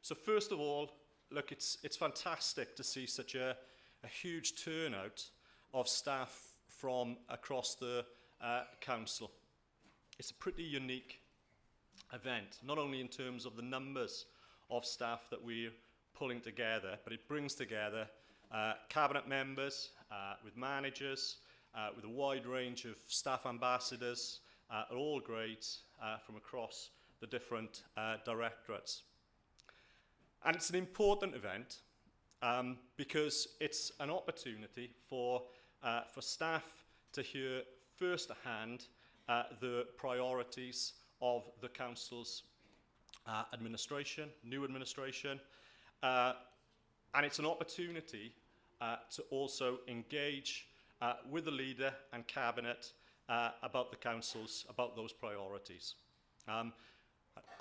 So first of all, look, it's fantastic to see such a huge turnout of staff from across the council. It's a pretty unique event, not only in terms of the numbers of staff that we're pulling together, but it brings together cabinet members with managers, with a wide range of staff ambassadors at all grades from across the different directorates. And it's an important event because it's an opportunity for staff to hear firsthand the priorities of the council's administration, new administration, and it's an opportunity to also engage with the leader and cabinet about the council's, about those priorities. I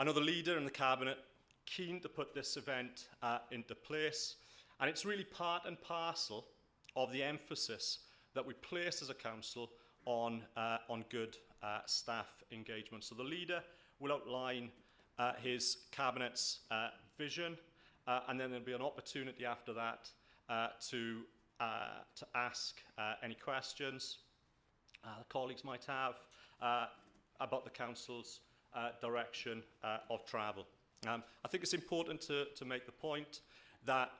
know the leader and the cabinet keen to put this event into place, and it's really part and parcel of the emphasis that we place as a council on good staff engagement. So the leader will outline his cabinet's vision, and then there'll be an opportunity after that to ask any questions the colleagues might have about the council's direction of travel. I think it's important to make the point that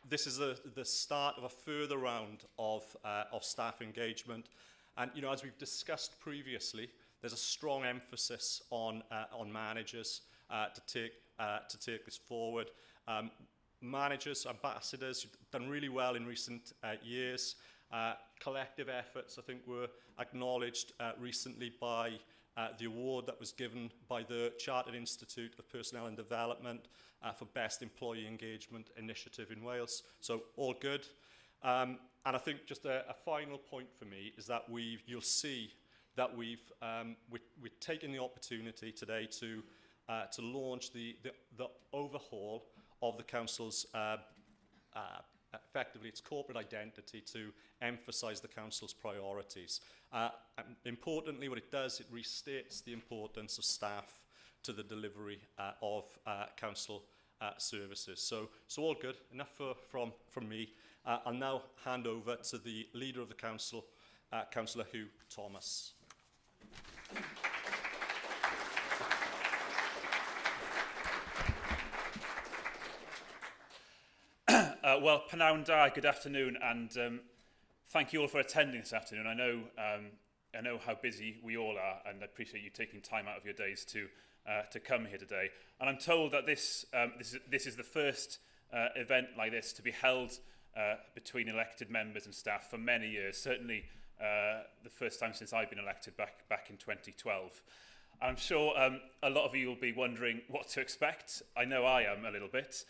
this is the start of a further round of staff engagement, and as we've discussed previously, there's a strong emphasis on managers to take this forward. Managers, ambassadors, have done really well in recent years. Collective efforts, I think, were acknowledged recently by the award that was given by the Chartered Institute of Personnel and Development for Best Employee Engagement Initiative in Wales. So all good. And I think just a final point for me is that you'll see that we've taken the opportunity today to launch the overhaul of the council's effectively its corporate identity to emphasise the council's priorities. And importantly, what it does, it restates the importance of staff to the delivery of council services. So all good. Enough from me. I'll now hand over to the leader of the council, Councillor Hugh Thomas. Well, Pnawn da, good afternoon, and thank you all for attending this afternoon. I know how busy we all are, and I appreciate you taking time out of your days to come here today. And I'm told that this is the first event like this to be held between elected members and staff for many years. Certainly, the first time since I've been elected back in 2012. I'm sure a lot of you will be wondering what to expect. I know I am a little bit.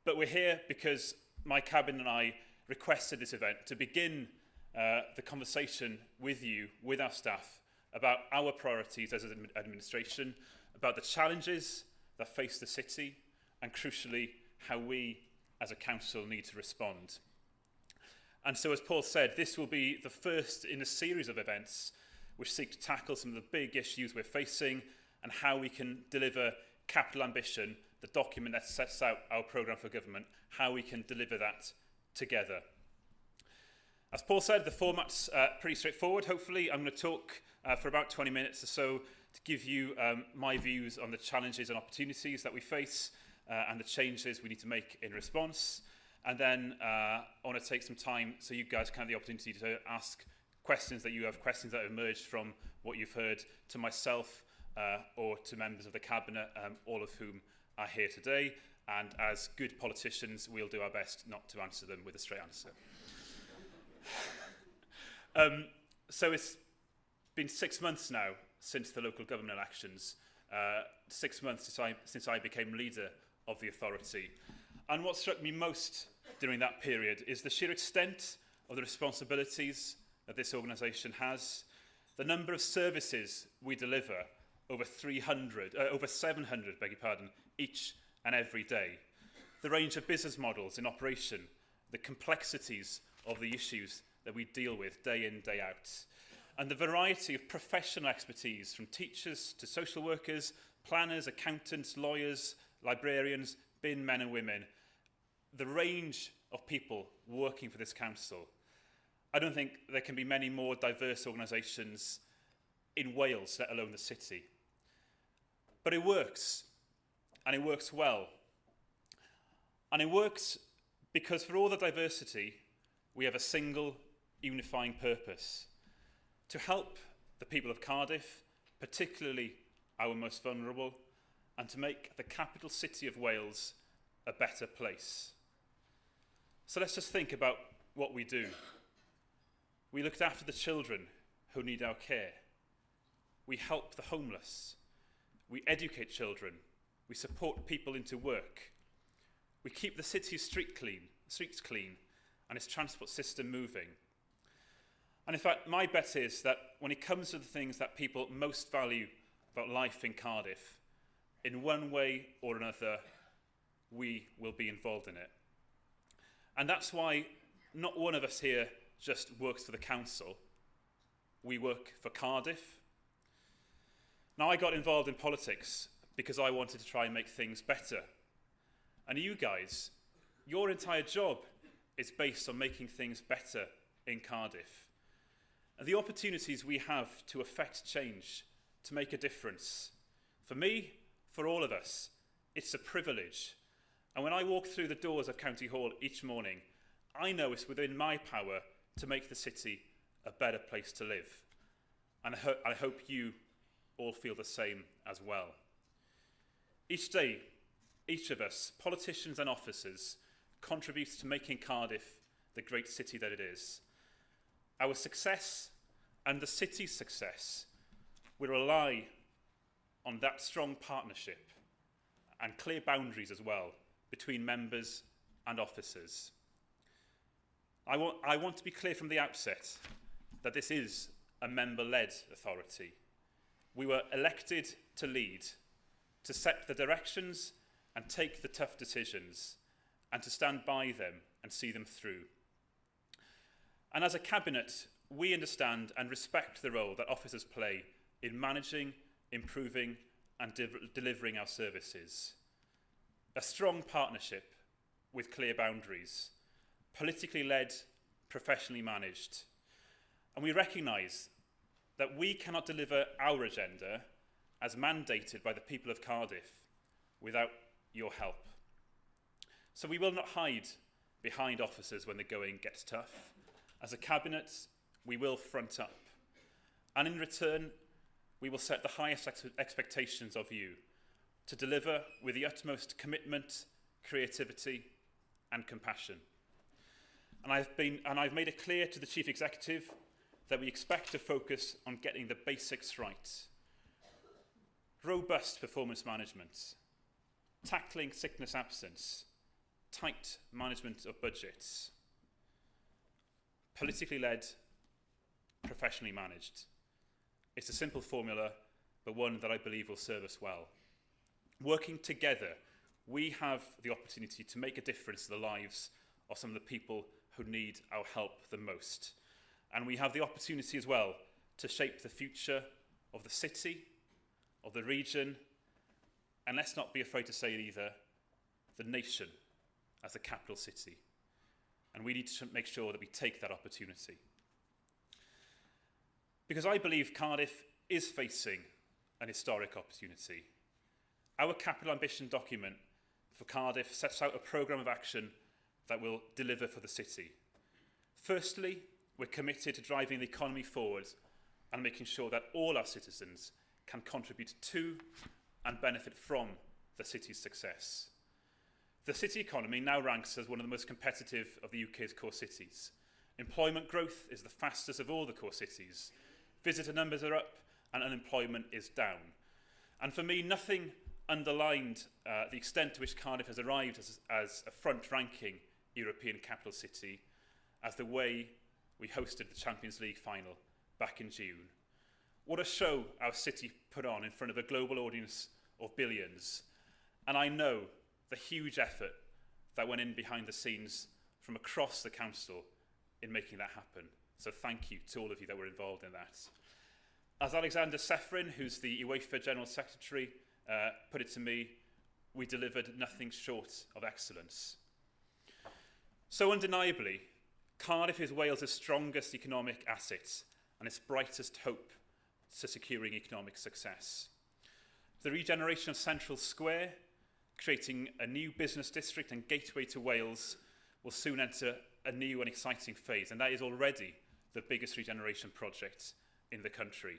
But we're here because my cabinet and I requested this event to begin the conversation with you, with our staff, about our priorities as an administration, about the challenges that face the city, and crucially, how we as a council need to respond. And so, as Paul said, this will be the first in a series of events which seek to tackle some of the big issues we're facing and how we can deliver capital ambition, the document that sets out our programme for government, how we can deliver that together. As Paul said, the format's pretty straightforward. Hopefully, I'm going to talk for about 20 minutes or so to give you my views on the challenges and opportunities that we face and the changes we need to make in response. And then I want to take some time so you guys can have the opportunity to ask questions that have emerged from what you've heard to myself or to members of the Cabinet, all of whom are here today. And as good politicians, we'll do our best not to answer them with a straight answer. So it's been 6 months now since the local government elections, 6 months since I became leader of the authority. And what struck me most during that period is the sheer extent of the responsibilities that this organisation has, the number of services we deliver, over 700, each and every day, the range of business models in operation, the complexities of the issues that we deal with day in, day out, and the variety of professional expertise from teachers to social workers, planners, accountants, lawyers, librarians, bin men and women, the range of people working for this council. I don't think there can be many more diverse organisations in Wales, let alone the city. But it works, and it works well. And it works because for all the diversity, we have a single unifying purpose: to help the people of Cardiff, particularly our most vulnerable, and to make the capital city of Wales a better place. So let's just think about what we do. We looked after the children who need our care. We help the homeless. We educate children. We support people into work. We keep the city's streets clean and its transport system moving. And in fact, my bet is that when it comes to the things that people most value about life in Cardiff, in one way or another, we will be involved in it. And that's why not one of us here just works for the council. We work for Cardiff. Now, I got involved in politics because I wanted to try and make things better. And you guys, your entire job is based on making things better in Cardiff. And the opportunities we have to affect change, to make a difference, for me, for all of us, it's a privilege. And when I walk through the doors of County Hall each morning, I know it's within my power to make the city a better place to live. And I hope you all feel the same as well. Each day, each of us, politicians and officers, contributes to making Cardiff the great city that it is. Our success and the city's success will rely on that strong partnership and clear boundaries as well between members and officers. I want to be clear from the outset that this is a member-led authority. We were elected to lead, to set the directions and take the tough decisions, and to stand by them and see them through. And as a cabinet, we understand and respect the role that officers play in managing, improving and delivering our services. A strong partnership with clear boundaries, politically led, professionally managed. And we recognise that we cannot deliver our agenda as mandated by the people of Cardiff without your help. So we will not hide behind officers when the going gets tough. As a cabinet, we will front up. And in return, we will set the highest expectations of you to deliver with the utmost commitment, creativity and compassion. And I've made it clear to the Chief Executive that we expect to focus on getting the basics right. Robust performance management, tackling sickness absence, tight management of budgets, politically led, professionally managed. It's a simple formula, but one that I believe will serve us well. Working together, we have the opportunity to make a difference to the lives of some of the people who need our help the most. And we have the opportunity as well to shape the future of the city, of the region, and let's not be afraid to say it either, the nation as the capital city. And we need to make sure that we take that opportunity. Because I believe Cardiff is facing an historic opportunity. Our capital ambition document for Cardiff sets out a programme of action that will deliver for the city. Firstly, we're committed to driving the economy forward and making sure that all our citizens can contribute to and benefit from the city's success. The city economy now ranks as one of the most competitive of the UK's core cities. Employment growth is the fastest of all the core cities. Visitor numbers are up and unemployment is down. And for me, nothing underlined the extent to which Cardiff has arrived as a front-ranking European capital city as the way we hosted the Champions League final back in June. What a show our city put on in front of a global audience of billions. And I know the huge effort that went in behind the scenes from across the council in making that happen. So thank you to all of you that were involved in that. As Alexander Sefrin, who's the UEFA General Secretary, put it to me, we delivered nothing short of excellence. So undeniably, Cardiff is Wales's strongest economic asset and its brightest hope to securing economic success. The regeneration of Central Square, creating a new business district and gateway to Wales, will soon enter a new and exciting phase, and that is already the biggest regeneration project in the country.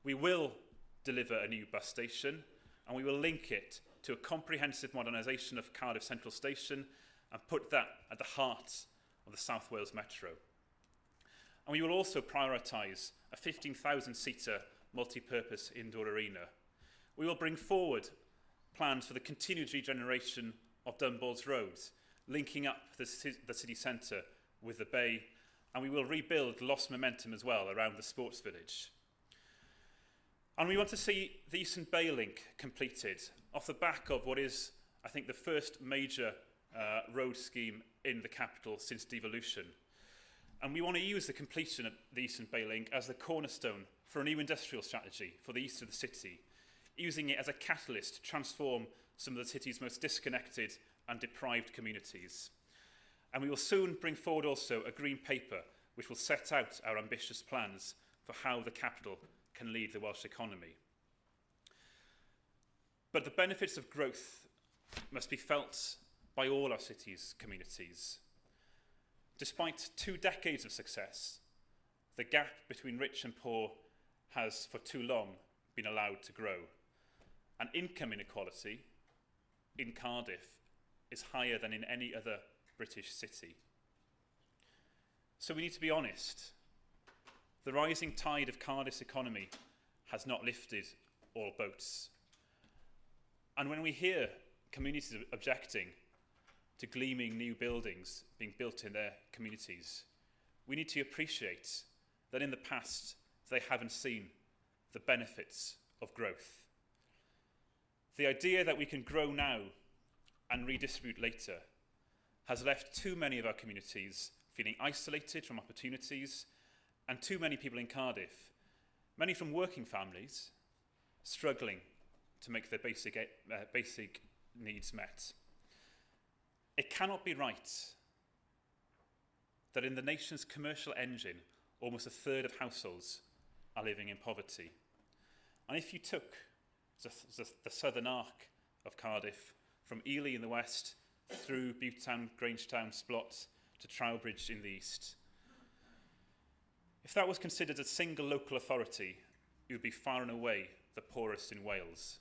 We will deliver a new bus station, and we will link it to a comprehensive modernisation of Cardiff Central Station and put that at the heart of the South Wales Metro. And we will also prioritise a 15,000-seater multi-purpose indoor arena. We will bring forward plans for the continued regeneration of Dunballs Road, linking up the city centre with the bay, and we will rebuild lost momentum as well around the sports village. And we want to see the Eastern Bay Link completed off the back of what is, I think, the first major road scheme in the capital since devolution. And we want to use the completion of the Eastern Bay Link as the cornerstone for a new industrial strategy for the east of the city, using it as a catalyst to transform some of the city's most disconnected and deprived communities. And we will soon bring forward also a green paper which will set out our ambitious plans for how the capital can lead the Welsh economy. But the benefits of growth must be felt by all our city's communities. Despite 2 decades of success, the gap between rich and poor has for too long been allowed to grow. And income inequality in Cardiff is higher than in any other British city. So we need to be honest. The rising tide of Cardiff's economy has not lifted all boats. And when we hear communities objecting to gleaming new buildings being built in their communities, we need to appreciate that in the past they haven't seen the benefits of growth. The idea that we can grow now and redistribute later has left too many of our communities feeling isolated from opportunities, and too many people in Cardiff, many from working families, struggling to make their basic needs met. It cannot be right that in the nation's commercial engine, almost a third of households are living in poverty. And if you took the southern arc of Cardiff, from Ely in the west, through Butetown, Grangetown, Splot, to Trowbridge in the east, if that was considered a single local authority, it would be far and away the poorest in Wales.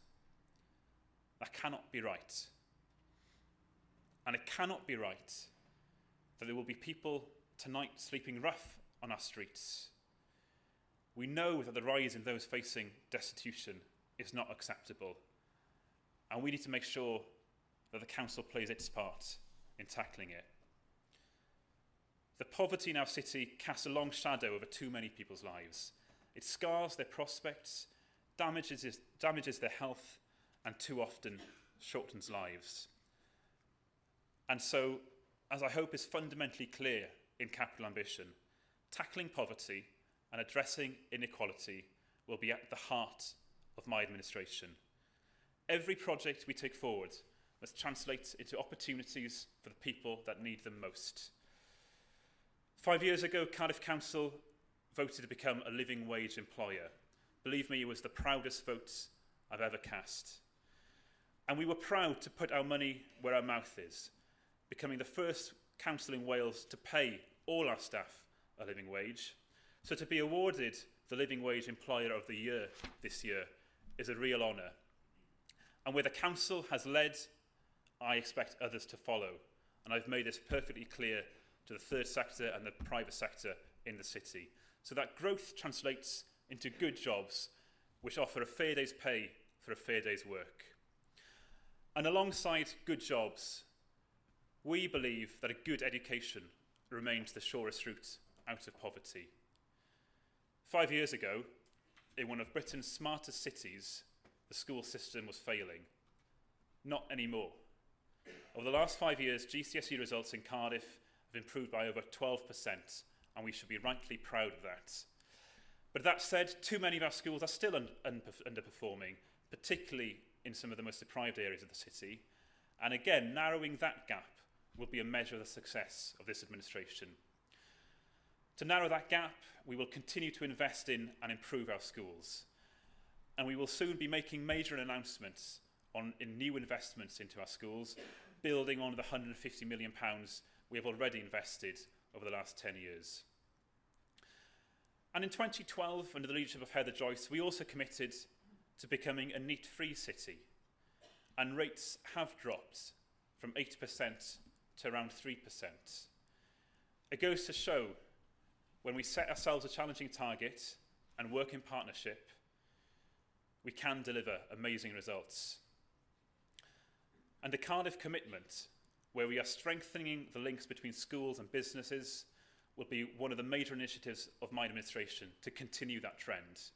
That cannot be right. And it cannot be right that there will be people tonight sleeping rough on our streets. We know that the rise in those facing destitution is not acceptable, and we need to make sure that the council plays its part in tackling it. The poverty in our city casts a long shadow over too many people's lives. It scars their prospects, damages their health, and too often shortens lives. And so, as I hope is fundamentally clear in Capital Ambition, tackling poverty and addressing inequality will be at the heart of my administration. Every project we take forward must translate into opportunities for the people that need them most. 5 years ago, Cardiff Council voted to become a living wage employer. Believe me, it was the proudest vote I've ever cast. And we were proud to put our money where our mouth is, becoming the first council in Wales to pay all our staff a living wage. So to be awarded the Living Wage Employer of the Year this year is a real honour. And where the council has led, I expect others to follow. And I've made this perfectly clear to the third sector and the private sector in the city, so that growth translates into good jobs which offer a fair day's pay for a fair day's work. And alongside good jobs, we believe that a good education remains the surest route out of poverty. 5 years ago, in one of Britain's smartest cities, the school system was failing. Not anymore. Over the last 5 years, GCSE results in Cardiff have improved by over 12%, and we should be rightly proud of that. But that said, too many of our schools are still underperforming, particularly in some of the most deprived areas of the city. And again, narrowing that gap will be a measure of the success of this administration. To narrow that gap, we will continue to invest in and improve our schools. And we will soon be making major announcements in new investments into our schools, building on the £150 million we have already invested over the last 10 years. And in 2012, under the leadership of Heather Joyce, we also committed to becoming a NEET-free city. And rates have dropped from 8% to around 3%. It goes to show, when we set ourselves a challenging target and work in partnership, we can deliver amazing results. And the Cardiff commitment, where we are strengthening the links between schools and businesses, will be one of the major initiatives of my administration to continue that trend.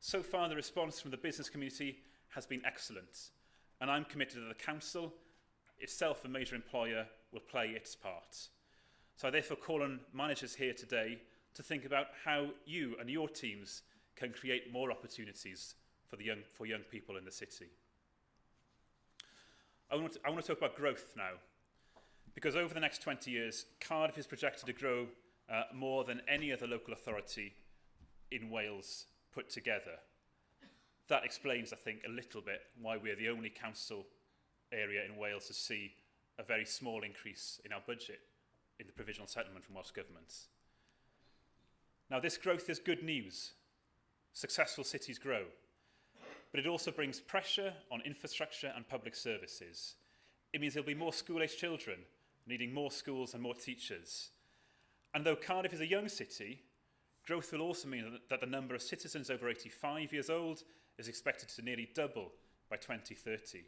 So far, the response from the business community has been excellent, and I'm committed that the council, itself a major employer, will play its part. So I therefore call on managers here today to think about how you and your teams can create more opportunities for young people in the city. I want to talk about growth now, because over the next 20 years, Cardiff is projected to grow more than any other local authority in Wales put together. That explains, I think, a little bit why we're the only council area in Wales to see a very small increase in our budget in the provisional settlement from Welsh Government. Now, this growth is good news. Successful cities grow. But it also brings pressure on infrastructure and public services. It means there'll be more school-aged children needing more schools and more teachers. And though Cardiff is a young city, growth will also mean that the number of citizens over 85 years old is expected to nearly double by 2030.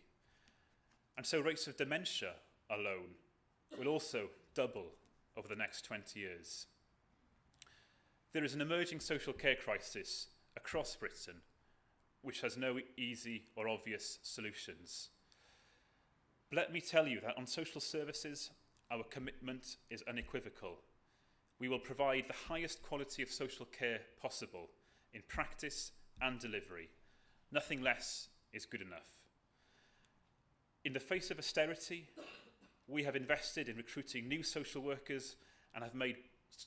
And so rates of dementia alone will also double over the next 20 years. There is an emerging social care crisis across Britain, which has no easy or obvious solutions. But let me tell you that on social services, our commitment is unequivocal. We will provide the highest quality of social care possible in practice and delivery. Nothing less is good enough. In the face of austerity, we have invested in recruiting new social workers and have made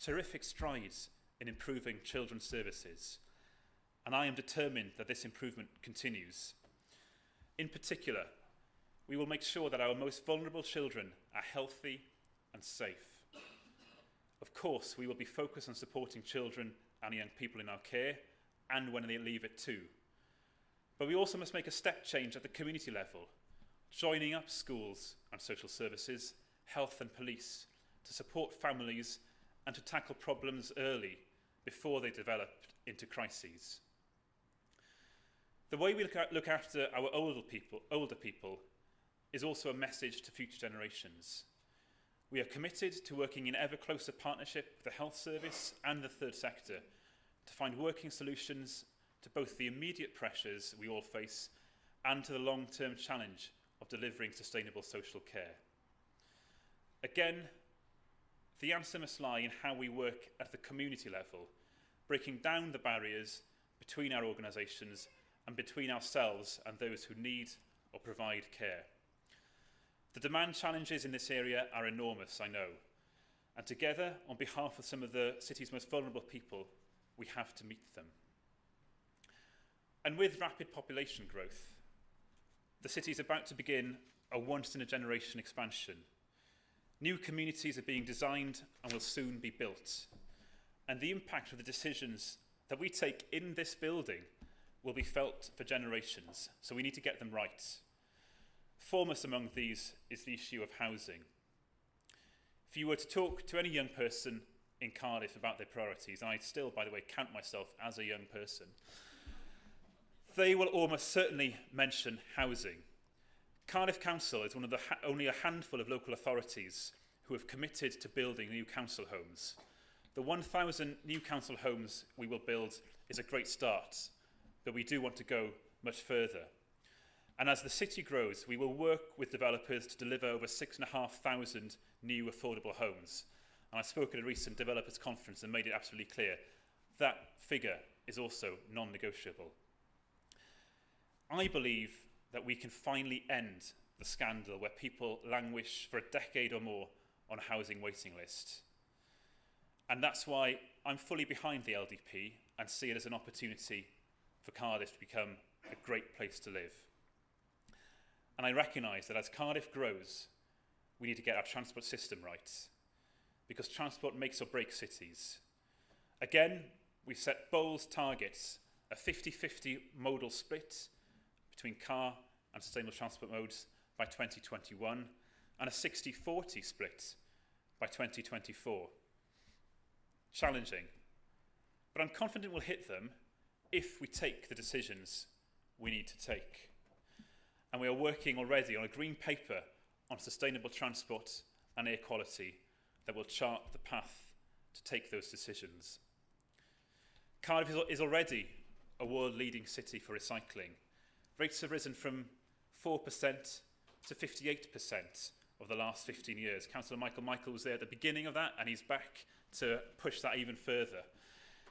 terrific strides in improving children's services. And I am determined that this improvement continues. In particular, we will make sure that our most vulnerable children are healthy and safe. Of course, we will be focused on supporting children and young people in our care and when they leave it too. But we also must make a step change at the community level, joining up schools and social services, health and police to support families and to tackle problems early before they develop into crises. The way we look after our older people is also a message to future generations. We are committed to working in ever closer partnership with the health service and the third sector to find working solutions to both the immediate pressures we all face and to the long-term challenge of delivering sustainable social care. Again, the answer must lie in how we work at the community level, breaking down the barriers between our organisations and between ourselves and those who need or provide care. The demand challenges in this area are enormous, I know, and together, on behalf of some of the city's most vulnerable people, we have to meet them. And with rapid population growth, the city is about to begin a once-in-a-generation expansion. New communities are being designed and will soon be built. And the impact of the decisions that we take in this building will be felt for generations, so we need to get them right. Foremost among these is the issue of housing. If you were to talk to any young person in Cardiff about their priorities, and I still, by the way, count myself as a young person, they will almost certainly mention housing. Cardiff Council is one of the only a handful of local authorities who have committed to building new council homes. The 1,000 new council homes we will build is a great start, but we do want to go much further. And as the city grows, we will work with developers to deliver over 6,500 new affordable homes. And I spoke at a recent developers conference and made it absolutely clear that figure is also non-negotiable. I believe that we can finally end the scandal where people languish for a decade or more on a housing waiting list. And that's why I'm fully behind the LDP and see it as an opportunity for Cardiff to become a great place to live. And I recognise that as Cardiff grows, we need to get our transport system right, because transport makes or breaks cities. Again, we set bold targets, a 50-50 modal split between car and sustainable transport modes by 2021, and a 60-40 split by 2024. Challenging, but I'm confident we'll hit them if we take the decisions we need to take. And we are working already on a green paper on sustainable transport and air quality that will chart the path to take those decisions. Cardiff is already a world-leading city for recycling. Rates have risen from 4% to 58% over the last 15 years. Councillor Michael was there at the beginning of that, and he's back to push that even further.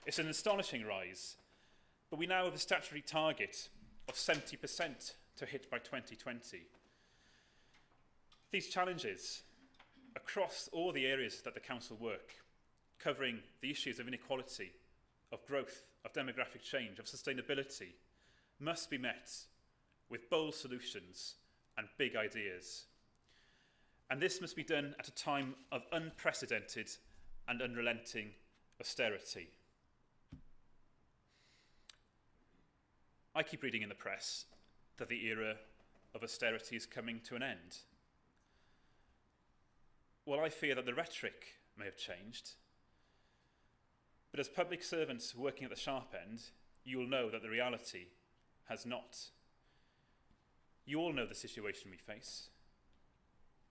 It's an astonishing rise, but we now have a statutory target of 70% to hit by 2020. These challenges across all the areas that the council work, covering the issues of inequality, of growth, of demographic change, of sustainability, must be met with bold solutions and big ideas. And this must be done at a time of unprecedented and unrelenting austerity. I keep reading in the press that the era of austerity is coming to an end. Well, I fear that the rhetoric may have changed, but as public servants working at the sharp end, you will know that the reality has not. You all know the situation we face.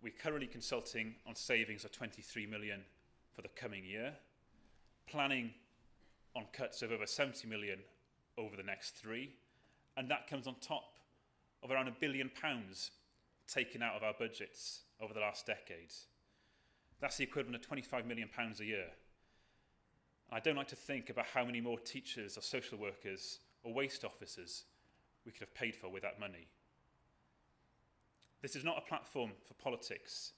We're currently consulting on savings of 23 million for the coming year, planning on cuts of over 70 million over the next 3, and that comes on top of around £1 billion taken out of our budgets over the last decade. That's the equivalent of £25 million a year. I don't like to think about how many more teachers or social workers or waste officers we could have paid for with that money. This is not a platform for politics,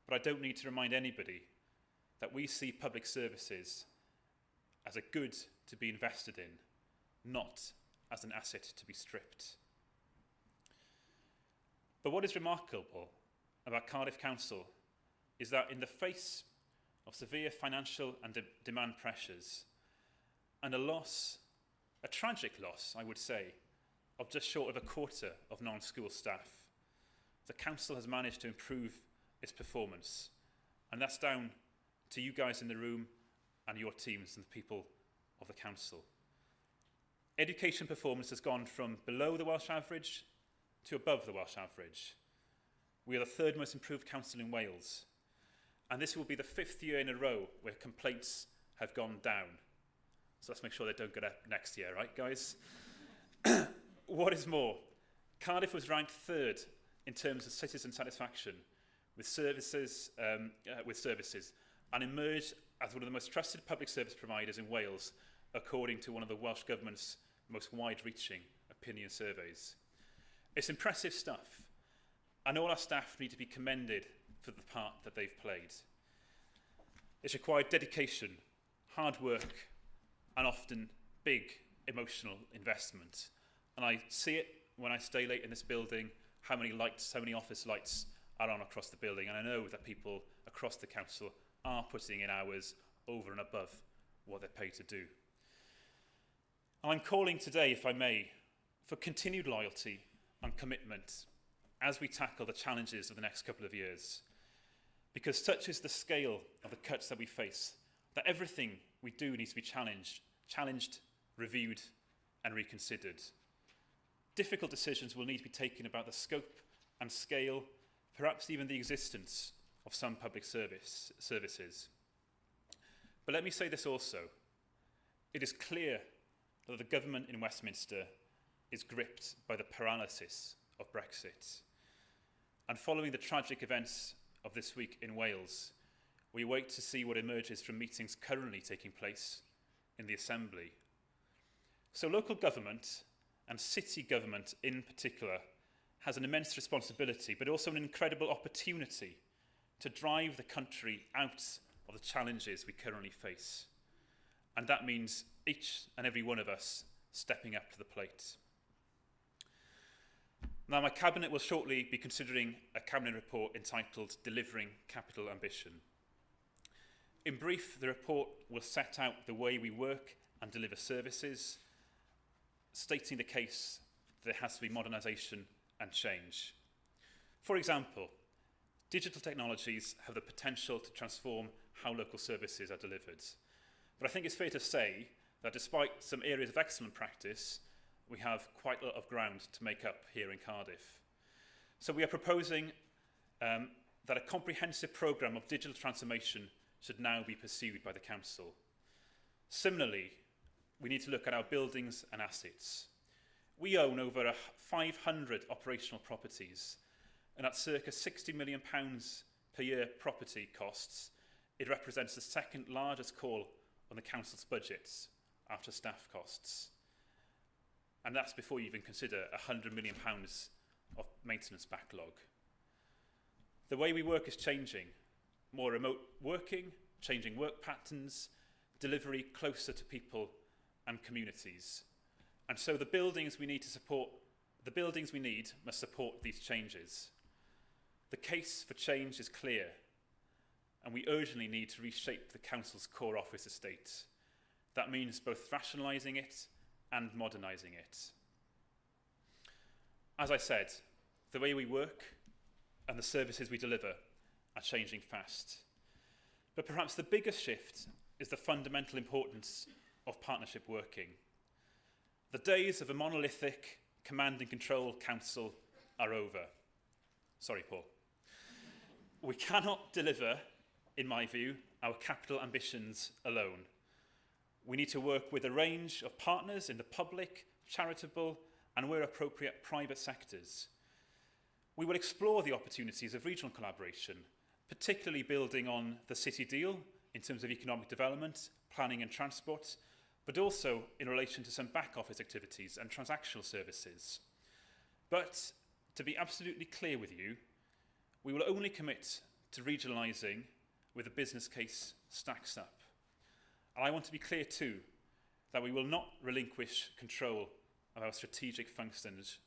but I don't need to remind anybody that we see public services as a good to be invested in, not as an asset to be stripped. But what is remarkable about Cardiff Council is that in the face of severe financial and demand pressures and a tragic loss, I would say, of just short of a quarter of non-school staff, the council has managed to improve its performance. And that's down to you guys in the room and your teams and the people of the council. Education performance has gone from below the Welsh average to above the Welsh average. We are the third most improved council in Wales. And this will be the 5th year in a row where complaints have gone down. So let's make sure they don't go up next year, right, guys? What is more, Cardiff was ranked 3rd in terms of citizen satisfaction with services, and emerged as one of the most trusted public service providers in Wales, according to one of the Welsh Government's most wide-reaching opinion surveys. It's impressive stuff, and all our staff need to be commended for the part that they've played. It's required dedication, hard work, and often big emotional investment. And I see it when I stay late in this building, how many lights, how many office lights are on across the building. And I know that people across the council are putting in hours over and above what they're paid to do. And I'm calling today, if I may, for continued loyalty and commitment as we tackle the challenges of the next couple of years. Because such is the scale of the cuts that we face, that everything we do needs to be challenged, reviewed, and reconsidered. Difficult decisions will need to be taken about the scope and scale, perhaps even the existence of some public services. But let me say this also. It is clear that the government in Westminster is gripped by the paralysis of Brexit. And following the tragic events of this week in Wales, we wait to see what emerges from meetings currently taking place in the Assembly. So local government, and city government in particular, has an immense responsibility, but also an incredible opportunity to drive the country out of the challenges we currently face. And that means each and every one of us stepping up to the plate. Now, my Cabinet will shortly be considering a Cabinet report entitled Delivering Capital Ambition. In brief, the report will set out the way we work and deliver services, stating the case that there has to be modernisation and change. For example, digital technologies have the potential to transform how local services are delivered. But I think it's fair to say that despite some areas of excellent practice, we have quite a lot of ground to make up here in Cardiff. So we are proposing that a comprehensive programme of digital transformation should now be pursued by the Council. Similarly, we need to look at our buildings and assets. We own over 500 operational properties, and at circa £60 million per year property costs, it represents the second largest call on the Council's budgets after staff costs. And that's before you even consider £100 million of maintenance backlog. The way we work is changing. More remote working, changing work patterns, delivery closer to people and communities. And so the buildings we need must support these changes. The case for change is clear, and we urgently need to reshape the Council's core office estate. That means both rationalising it and modernising it. As I said, the way we work and the services we deliver are changing fast. But perhaps the biggest shift is the fundamental importance of partnership working. The days of a monolithic command and control council are over. Sorry, Paul. We cannot deliver, in my view, our capital ambitions alone. We need to work with a range of partners in the public, charitable, and where appropriate, private sectors. We will explore the opportunities of regional collaboration, particularly building on the City Deal in terms of economic development, planning and transport, but also in relation to some back office activities and transactional services. But to be absolutely clear with you, we will only commit to regionalising where the business case stacks up. And I want to be clear too that we will not relinquish control of our strategic functions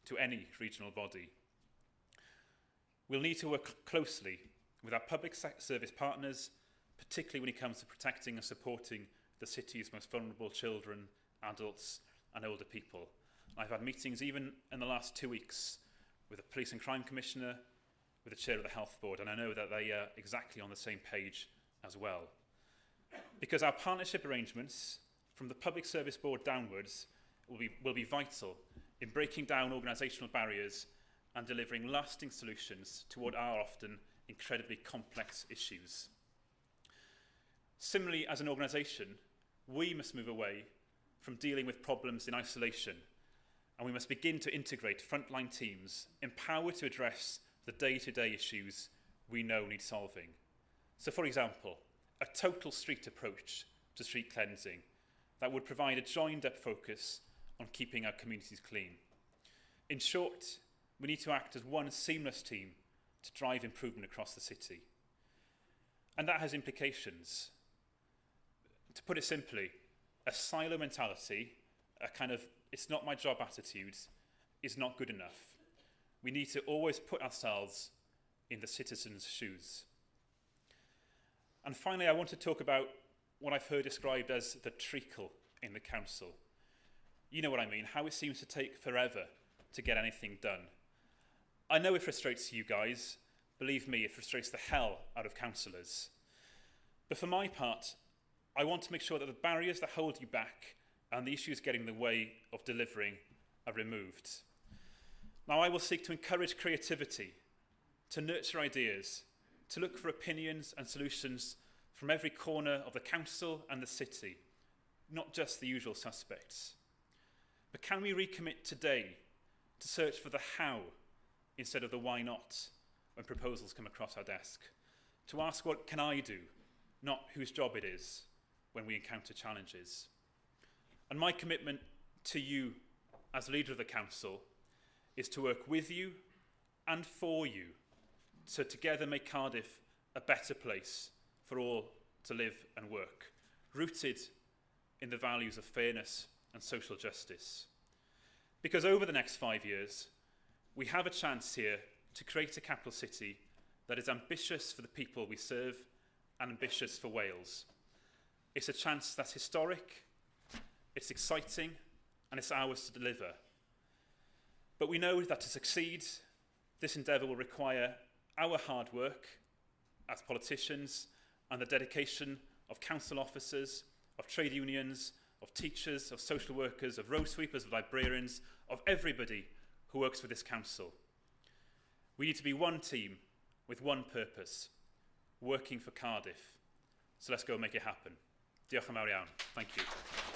to any regional body. We'll need to work closely with our public service partners, particularly when it comes to protecting and supporting the city's most vulnerable children, adults and older people. I've had meetings even in the last 2 weeks with the Police and Crime Commissioner, with the Chair of the Health Board, and I know that they are exactly on the same page as well. Because our partnership arrangements, from the Public Service Board downwards, will be vital in breaking down organisational barriers and delivering lasting solutions to what are often incredibly complex issues. Similarly, as an organisation, we must move away from dealing with problems in isolation, and we must begin to integrate frontline teams empowered to address the day-to-day issues we know need solving. So, for example, a total street approach to street cleansing that would provide a joined-up focus on keeping our communities clean. In short, we need to act as one seamless team to drive improvement across the city. And that has implications. To put it simply, a silo mentality, a kind of it's not my job attitude, is not good enough. We need to always put ourselves in the citizens' shoes. And finally, I want to talk about what I've heard described as the treacle in the council. You know what I mean, how it seems to take forever to get anything done. I know it frustrates you guys. Believe me, it frustrates the hell out of councillors. But for my part, I want to make sure that the barriers that hold you back and the issues getting in the way of delivering are removed. Now, I will seek to encourage creativity, to nurture ideas, to look for opinions and solutions from every corner of the council and the city, not just the usual suspects. But can we recommit today to search for the how instead of the why not when proposals come across our desk? To ask what can I do, not whose job it is when we encounter challenges. And my commitment to you as leader of the council is to work with you and for you to together make Cardiff a better place for all to live and work, rooted in the values of fairness and social justice. Because over the next 5 years, we have a chance here to create a capital city that is ambitious for the people we serve and ambitious for Wales. It's a chance that's historic, it's exciting, and it's ours to deliver. But we know that to succeed, this endeavour will require our hard work as politicians and the dedication of council officers, of trade unions, of teachers, of social workers, of road sweepers, of librarians, of everybody who works for this council. We need to be one team with one purpose, working for Cardiff. So let's go and make it happen. Diolch yn fawr iawn. Thank you.